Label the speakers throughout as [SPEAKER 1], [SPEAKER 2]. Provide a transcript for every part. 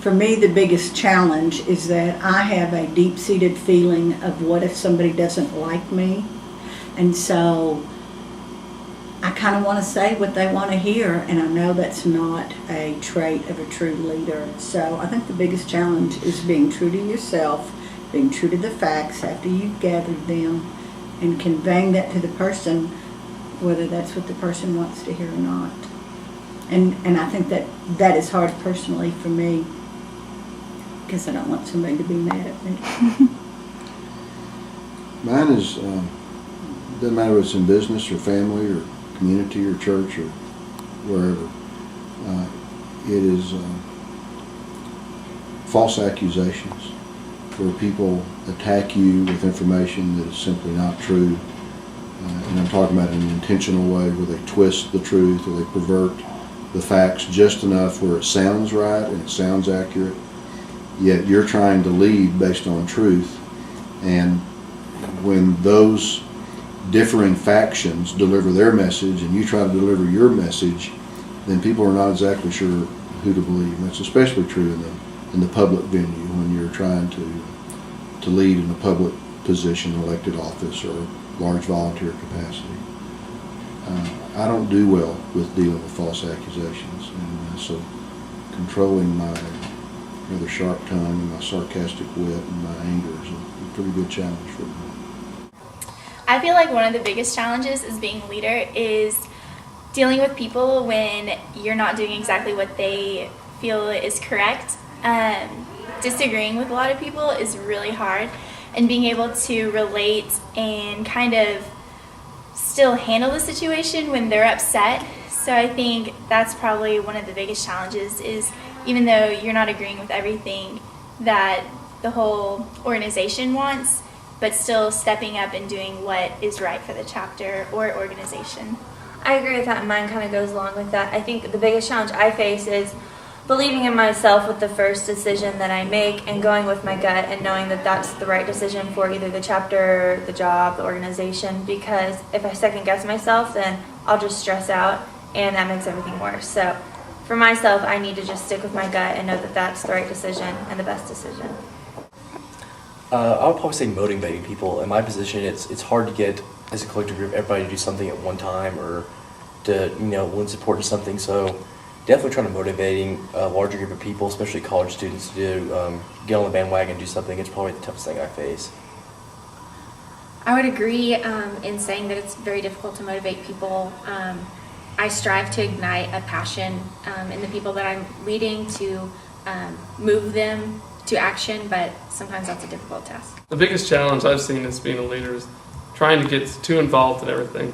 [SPEAKER 1] for me, the biggest challenge is that I have a deep-seated feeling of what if somebody doesn't like me. And so I kind of want to say what they want to hear, and I know that's not a trait of a true leader. So I think the biggest challenge is being true to yourself, being true to the facts after you've gathered them, and conveying that to the person, whether that's what the person wants to hear or not. And I think that is hard personally for me, because I don't want somebody to be mad at me.
[SPEAKER 2] Mine is, doesn't matter if it's in business or family or community or church or wherever, it is false accusations, where people attack you with information that is simply not true. And I'm talking about in an intentional way, where they twist the truth or they pervert the facts just enough where it sounds right and it sounds accurate, yet you're trying to lead based on truth. And when those differing factions deliver their message and you try to deliver your message, then people are not exactly sure who to believe. And that's especially true in the public venue, when you're trying to lead in a public position, elected office, or large volunteer capacity. I don't do well with dealing with false accusations, and so controlling my rather sharp tongue and my sarcastic wit and my anger is a pretty good challenge for me.
[SPEAKER 3] I feel like one of the biggest challenges as being a leader is dealing with people when you're not doing exactly what they feel is correct. Disagreeing with a lot of people is really hard, and being able to relate and kind of still handle the situation when they're upset. So I think that's probably one of the biggest challenges, is even though you're not agreeing with everything that the whole organization wants, but still stepping up and doing what is right for the chapter or organization.
[SPEAKER 4] I agree with that, and mine kind of goes along with that. I think the biggest challenge I face is believing in myself with the first decision that I make, and going with my gut and knowing that that's the right decision for either the chapter, the job, the organization, because if I second guess myself, then I'll just stress out and that makes everything worse. So for myself, I need to just stick with my gut and know that that's the right decision and the best decision.
[SPEAKER 5] I would probably say motivating people. In my position, it's hard to get, as a collective group, everybody to do something at one time, or to lend support to something. So definitely trying to motivating a larger group of people, especially college students, to get on the bandwagon and do something. It's probably the toughest thing I face.
[SPEAKER 6] I would agree in saying that it's very difficult to motivate people. I strive to ignite a passion in the people that I'm leading, to move them to action, but sometimes that's a difficult task.
[SPEAKER 7] The biggest challenge I've seen as being a leader is trying to get too involved in everything.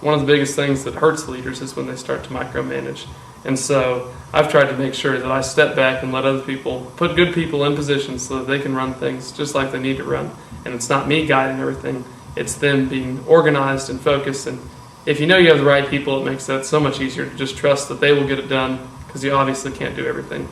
[SPEAKER 7] One of the biggest things that hurts leaders is when they start to micromanage. And so I've tried to make sure that I step back and let other people, put good people in positions so that they can run things just like they need to run. And it's not me guiding everything, it's them being organized and focused. And if you know you have the right people, it makes that so much easier to just trust that they will get it done, because you obviously can't do everything.